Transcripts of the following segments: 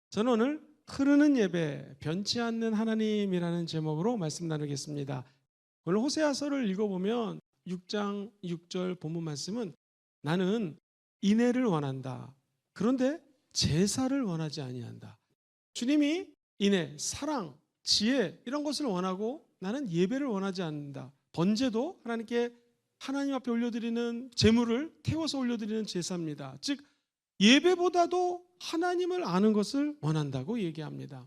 저는 오늘 흐르는 예배, 변치 않는 하나님이라는 제목으로 말씀 나누겠습니다. 오늘 호세아서를 읽어보면 6장 6절 본문 말씀은 나는 인애를 원한다. 그런데 제사를 원하지 아니한다. 주님이 인애, 사랑, 지혜 이런 것을 원하고 나는 예배를 원하지 않는다. 번제도 하나님께 하나님 앞에 올려드리는 제물을 태워서 올려드리는 제사입니다. 즉 예배보다도 하나님을 아는 것을 원한다고 얘기합니다.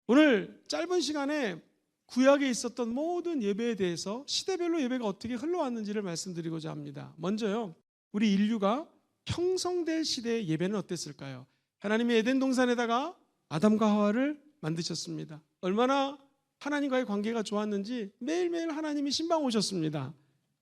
오늘 짧은 시간에 구약에 있었던 모든 예배에 대해서 시대별로 예배가 어떻게 흘러왔는지를 말씀드리고자 합니다. 먼저요, 우리 인류가 형성될 시대의 예배는 어땠을까요? 하나님이 에덴 동산에다가 아담과 하와를 만드셨습니다. 얼마나 하나님과의 관계가 좋았는지 매일매일 하나님이 신방 오셨습니다.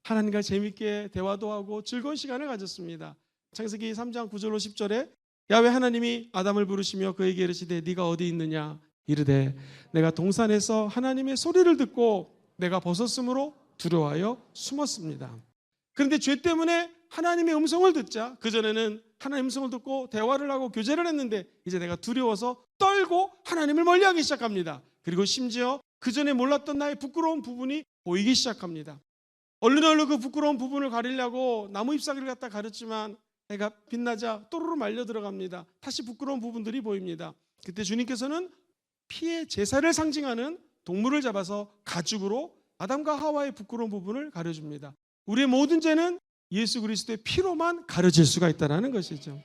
하나님과 재밌게 대화도 하고 즐거운 시간을 가졌습니다. 창세기 3장 9절로 10절에 야훼 하나님이 아담을 부르시며 그에게 이르시되 네가 어디 있느냐 이르되 내가 동산에서 하나님의 소리를 듣고 내가 벗었으므로 두려워하여 숨었습니다. 그런데 죄 때문에 하나님의 음성을 듣자, 그전에는 하나님의 음성을 듣고 대화를 하고 교제를 했는데 이제 내가 두려워서 떨고 하나님을 멀리하기 시작합니다. 그리고 심지어 그전에 몰랐던 나의 부끄러운 부분이 보이기 시작합니다. 얼른 그 부끄러운 부분을 가리려고 나무 잎사귀를 갖다 가렸지만 해가 빛나자 또르르 말려 들어갑니다. 다시 부끄러운 부분들이 보입니다. 그때 주님께서는 피의 제사를 상징하는 동물을 잡아서 가죽으로 아담과 하와의 부끄러운 부분을 가려줍니다. 우리의 모든 죄는 예수 그리스도의 피로만 가려질 수가 있다는 것이죠.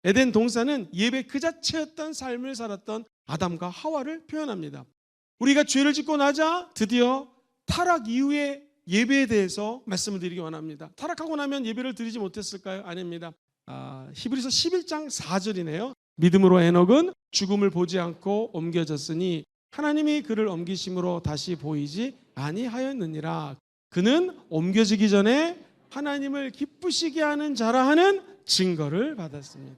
에덴 동산은 예배 그 자체였던 삶을 살았던 아담과 하와를 표현합니다. 우리가 죄를 짓고 나자 드디어 타락 이후에 예배에 대해서 말씀을 드리기 원합니다. 타락하고 나면 예배를 드리지 못했을까요? 아닙니다. 히브리서 11장 4절이네요. 믿음으로 에녹은 죽음을 보지 않고 옮겨졌으니 하나님이 그를 옮기심으로 다시 보이지 아니하였느니라. 그는 옮겨지기 전에 하나님을 기쁘시게 하는 자라 하는 증거를 받았습니다.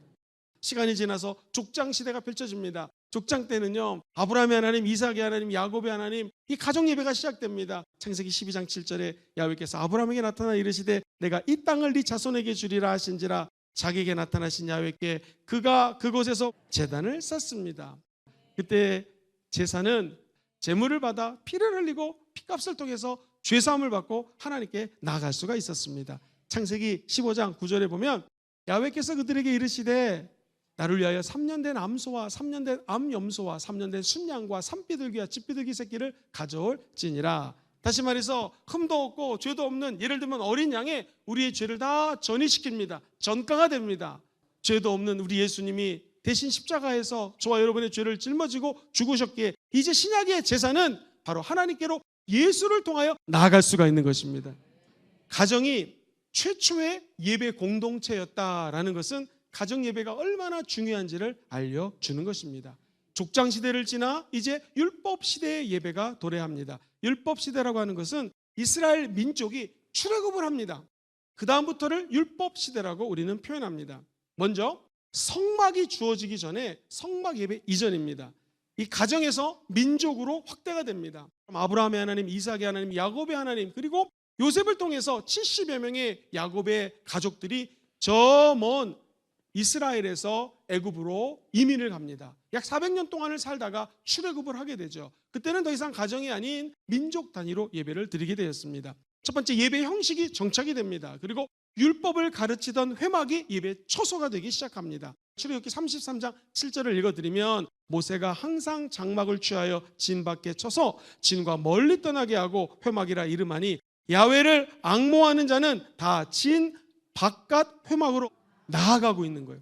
시간이 지나서 족장 시대가 펼쳐집니다. 족장 때는요, 아브라함의 하나님, 이삭의 하나님, 야곱의 하나님, 이 가정 예배가 시작됩니다. 창세기 12장 7절에 야훼께서 아브라함에게 나타나 이르시되 내가 이 땅을 네 자손에게 주리라 하신지라. 자기에게 나타나신 야훼께 그가 그곳에서 제단을 쌓습니다. 그때 제사는 제물을 받아 피를 흘리고 피값을 통해서 죄사함을 받고 하나님께 나아갈 수가 있었습니다. 창세기 15장 9절에 보면 야훼께서 그들에게 이르시되 나를 위하여 3년 된 암소와 3년 된 암염소와 3년 된 순양과 산비둘기와 칡비둘기 새끼를 가져올지니라. 다시 말해서 흠도 없고 죄도 없는, 예를 들면 어린 양에 우리의 죄를 다 전이시킵니다. 전가가 됩니다. 죄도 없는 우리 예수님이 대신 십자가에서 저와 여러분의 죄를 짊어지고 죽으셨기에 이제 신약의 제사는 바로 하나님께로 예수를 통하여 나아갈 수가 있는 것입니다. 가정이 최초의 예배 공동체였다라는 것은 가정 예배가 얼마나 중요한지를 알려주는 것입니다. 족장 시대를 지나 이제 율법 시대의 예배가 도래합니다. 율법 시대라고 하는 것은 이스라엘 민족이 출애굽을 합니다. 그 다음부터를 율법 시대라고 우리는 표현합니다. 먼저 성막이 주어지기 전에 성막 예배 이전입니다. 이 가정에서 민족으로 확대가 됩니다. 아브라함의 하나님, 이삭의 하나님, 야곱의 하나님, 그리고 요셉을 통해서 70여 명의 야곱의 가족들이 저 먼 이스라엘에서 애굽으로 이민을 갑니다. 약 400년 동안을 살다가 출애굽을 하게 되죠. 그때는 더 이상 가정이 아닌 민족 단위로 예배를 드리게 되었습니다. 첫 번째, 예배 형식이 정착이 됩니다. 그리고 율법을 가르치던 회막이 예배 처소가 되기 시작합니다. 출애굽기 33장 7절을 읽어드리면 모세가 항상 장막을 취하여 진 밖에 쳐서 진과 멀리 떠나게 하고 회막이라 이름하니 야훼를 앙모하는 자는 다 진 바깥 회막으로 나아가고 있는 거예요.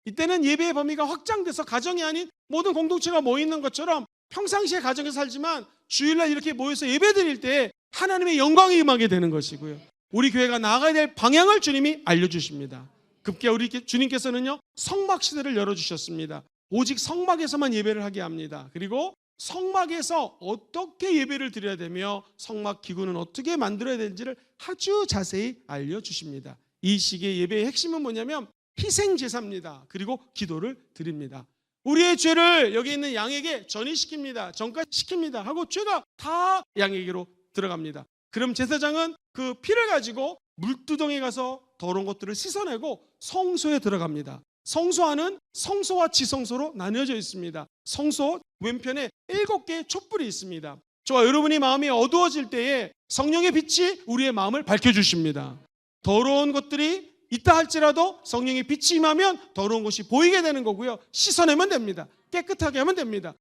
이때는 예배의 범위가 확장돼서 가정이 아닌 모든 공동체가 모이는 것처럼 평상시에 가정에서 살지만 주일날 이렇게 모여서 예배 드릴 때 하나님의 영광이 임하게 되는 것이고요. 우리 교회가 나아가야 될 방향을 주님이 알려주십니다. 급기야 우리 주님께서는요, 성막 시대를 열어주셨습니다. 오직 성막에서만 예배를 하게 합니다. 그리고 성막에서 어떻게 예배를 드려야 되며 성막 기구는 어떻게 만들어야 되는지를 아주 자세히 알려주십니다. 이 시기의 예배의 핵심은 뭐냐면 희생제사입니다. 그리고 기도를 드립니다. 우리의 죄를 여기 있는 양에게 전이시킵니다. 전가시킵니다. 하고 죄가 다 양에게로 들어갑니다. 그럼 제사장은 그 피를 가지고 물두덩이에 가서 더러운 것들을 씻어내고 성소에 들어갑니다. 성소안은 성소와 지성소로 나뉘어져 있습니다. 성소 왼편에 7개의 촛불이 있습니다. 저와 여러분이 마음이 어두워질 때에 성령의 빛이 우리의 마음을 밝혀주십니다. 더러운 것들이 있다 할지라도 성령의 빛이 임하면 더러운 것이 보이게 되는 거고요. 씻어내면 됩니다. 깨끗하게 하면 됩니다.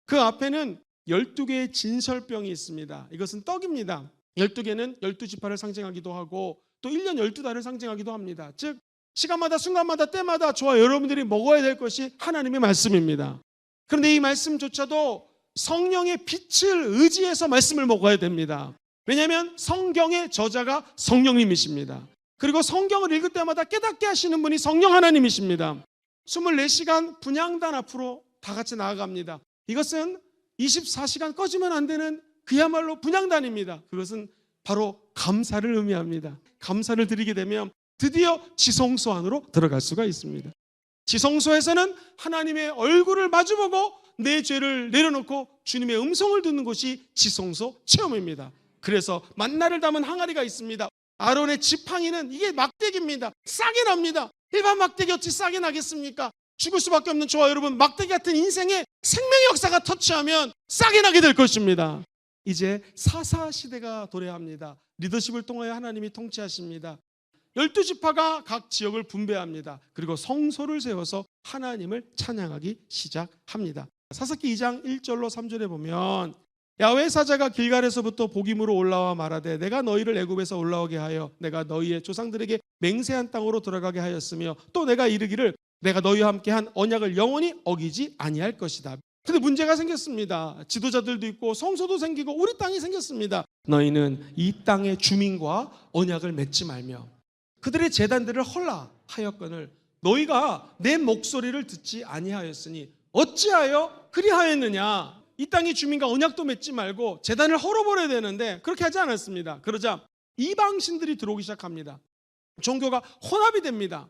그 앞에는 12개의 진설병이 있습니다. 이것은 떡입니다. 12개는 12지파를 상징하기도 하고 또 1년 12달을 상징하기도 합니다. 즉 시간마다 순간마다 때마다 저와 여러분들이 먹어야 될 것이 하나님의 말씀입니다. 그런데 이 말씀조차도 성령의 빛을 의지해서 말씀을 먹어야 됩니다. 왜냐하면 성경의 저자가 성령님이십니다. 그리고 성경을 읽을 때마다 깨닫게 하시는 분이 성령 하나님이십니다. 24시간 분향단 앞으로 다 같이 나아갑니다. 이것은 24시간 꺼지면 안 되는 그야말로 분향단입니다. 그것은 바로 감사를 의미합니다. 감사를 드리게 되면 드디어 지성소 안으로 들어갈 수가 있습니다. 지성소에서는 하나님의 얼굴을 마주보고 내 죄를 내려놓고 주님의 음성을 듣는 것이 지성소 체험입니다. 그래서 만나를 담은 항아리가 있습니다. 아론의 지팡이는 이게 막대기입니다. 싸게 납니다. 일반 막대기 어찌 싸게 나겠습니까? 죽을 수밖에 없는 저와 여러분, 막대기 같은 인생의 생명의 역사가 터치하면 싸게 나게 될 것입니다. 이제 사사시대가 도래합니다. 리더십을 통하여 하나님이 통치하십니다. 12지파가 각 지역을 분배합니다. 그리고 성소를 세워서 하나님을 찬양하기 시작합니다. 사사기 2장 1절로 3절에 보면 야훼 사자가 길갈에서부터 복임으로 올라와 말하되 내가 너희를 애굽에서 올라오게 하여 내가 너희의 조상들에게 맹세한 땅으로 들어가게 하였으며 또 내가 이르기를 내가 너희와 함께한 언약을 영원히 어기지 아니할 것이다. 근데 문제가 생겼습니다. 지도자들도 있고 성소도 생기고 우리 땅이 생겼습니다. 너희는 이 땅의 주민과 언약을 맺지 말며 그들의 제단들을 헐라 하였거늘 너희가 내 목소리를 듣지 아니하였으니 어찌하여 그리하였느냐. 이 땅의 주민과 언약도 맺지 말고 제단을 헐어버려야 되는데 그렇게 하지 않았습니다. 그러자 이방신들이 들어오기 시작합니다. 종교가 혼합이 됩니다.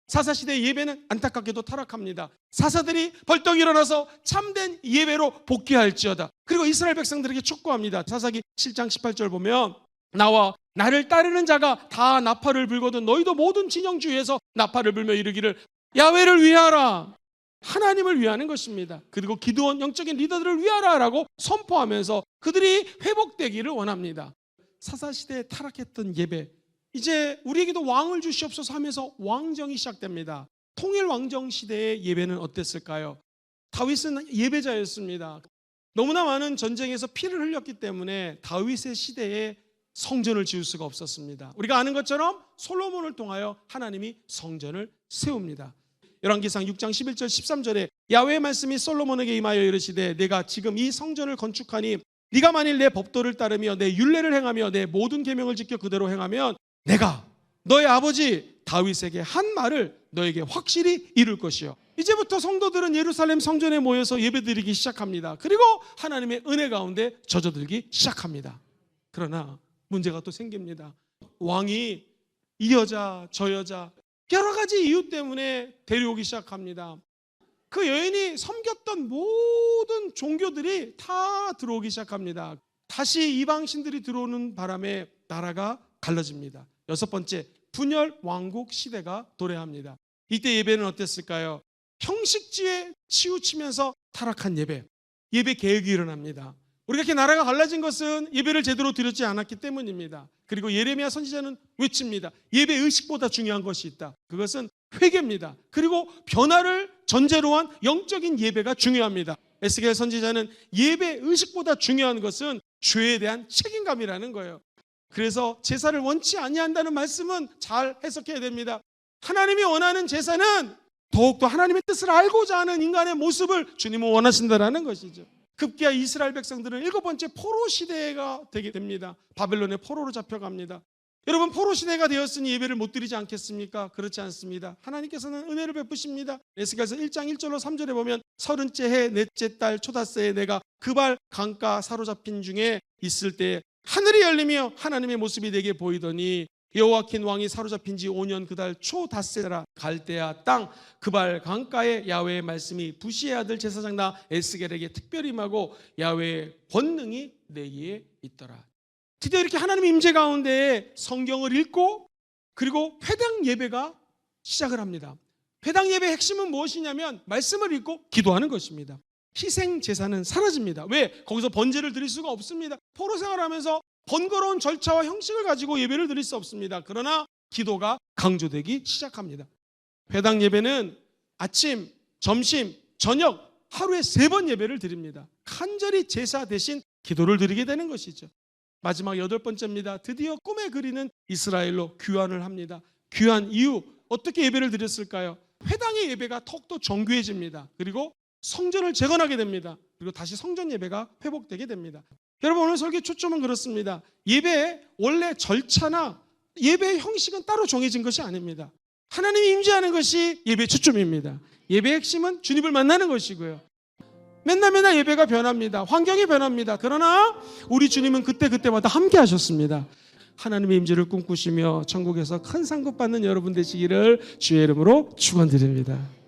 사사시대의 예배는 안타깝게도 타락합니다. 사사들이 벌떡 일어나서 참된 예배로 복귀할지어다. 그리고 이스라엘 백성들에게 촉구합니다. 사사기 7장 18절 보면 나와 나를 따르는 자가 다 나팔을 불거든 너희도 모든 진영주위에서 나팔을 불며 이르기를 야훼를 위하라. 하나님을 위하는 것입니다. 그리고 기드온 영적인 리더들을 위하라라고 선포하면서 그들이 회복되기를 원합니다. 사사시대에 타락했던 예배, 이제 우리에게도 왕을 주시옵소서 하면서 왕정이 시작됩니다. 통일 왕정 시대의 예배는 어땠을까요? 다윗은 예배자였습니다. 너무나 많은 전쟁에서 피를 흘렸기 때문에 다윗의 시대에 성전을 지을 수가 없었습니다. 우리가 아는 것처럼 솔로몬을 통하여 하나님이 성전을 세웁니다. 열왕기상 6장 11절 13절에 야훼의 말씀이 솔로몬에게 임하여 이르시되 내가 지금 이 성전을 건축하니 네가 만일 내 법도를 따르며 내 율례를 행하며 내 모든 계명을 지켜 그대로 행하면 내가 너의 아버지 다윗에게 한 말을 너에게 확실히 이룰 것이요. 이제부터 성도들은 예루살렘 성전에 모여서 예배드리기 시작합니다. 그리고 하나님의 은혜 가운데 젖어들기 시작합니다. 그러나 문제가 또 생깁니다. 왕이 이 여자 저 여자 여러 가지 이유 때문에 데려오기 시작합니다. 그 여인이 섬겼던 모든 종교들이 다 들어오기 시작합니다. 다시 이방신들이 들어오는 바람에 나라가 갈라집니다. 6번째, 분열 왕국 시대가 도래합니다. 이때 예배는 어땠을까요? 형식주의에 치우치면서 타락한 예배 개혁이 일어납니다. 우리가 이렇게 나라가 갈라진 것은 예배를 제대로 드렸지 않았기 때문입니다. 그리고 예레미야 선지자는 외칩니다. 예배 의식보다 중요한 것이 있다. 그것은 회개입니다. 그리고 변화를 전제로 한 영적인 예배가 중요합니다. 에스겔 선지자는 예배 의식보다 중요한 것은 죄에 대한 책임감이라는 거예요. 그래서 제사를 원치 아니한다는 말씀은 잘 해석해야 됩니다. 하나님이 원하는 제사는 더욱더 하나님의 뜻을 알고자 하는 인간의 모습을 주님은 원하신다라는 것이죠. 급기야 이스라엘 백성들은 7번째 포로 시대가 되게 됩니다. 바벨론의 포로로 잡혀갑니다. 여러분, 포로 시대가 되었으니 예배를 못 드리지 않겠습니까? 그렇지 않습니다. 하나님께서는 은혜를 베푸십니다. 에스겔서 1장 1절로 3절에 보면 30째 해 넷째 달 초닷새에 내가 그발 강가 사로잡힌 중에 있을 때 하늘이 열리며 하나님의 모습이 내게 보이더니 여호와킨 왕이 사로잡힌 지 5년 그달 초닷새라 갈대아 땅 그발 강가에 야훼의 말씀이 부시의 아들 제사장 에스겔에게 특별히 임하고 야훼의 권능이 내게 있더라. 드디어 이렇게 하나님의 임재 가운데 성경을 읽고 그리고 회당 예배가 시작을 합니다. 회당 예배의 핵심은 무엇이냐면 말씀을 읽고 기도하는 것입니다. 희생 제사는 사라집니다. 왜? 거기서 번제를 드릴 수가 없습니다. 포로 생활하면서 번거로운 절차와 형식을 가지고 예배를 드릴 수 없습니다. 그러나 기도가 강조되기 시작합니다. 회당 예배는 아침, 점심, 저녁 하루에 3번 예배를 드립니다. 간절히 제사 대신 기도를 드리게 되는 것이죠. 마지막 8번째입니다. 드디어 꿈에 그리는 이스라엘로 귀환을 합니다. 귀환 이후 어떻게 예배를 드렸을까요? 회당의 예배가 더욱더 정교해집니다. 그리고 성전을 재건하게 됩니다. 그리고 다시 성전 예배가 회복되게 됩니다. 여러분, 오늘 설교 초점은 그렇습니다. 예배의 원래 절차나 예배의 형식은 따로 정해진 것이 아닙니다. 하나님이 임재하는 것이 예배의 초점입니다. 예배의 핵심은 주님을 만나는 것이고요. 맨날 예배가 변합니다. 환경이 변합니다. 그러나 우리 주님은 그때마다 함께 하셨습니다. 하나님의 임재를 꿈꾸시며 천국에서 큰 상급 받는 여러분 되시기를 주의 이름으로 축원드립니다.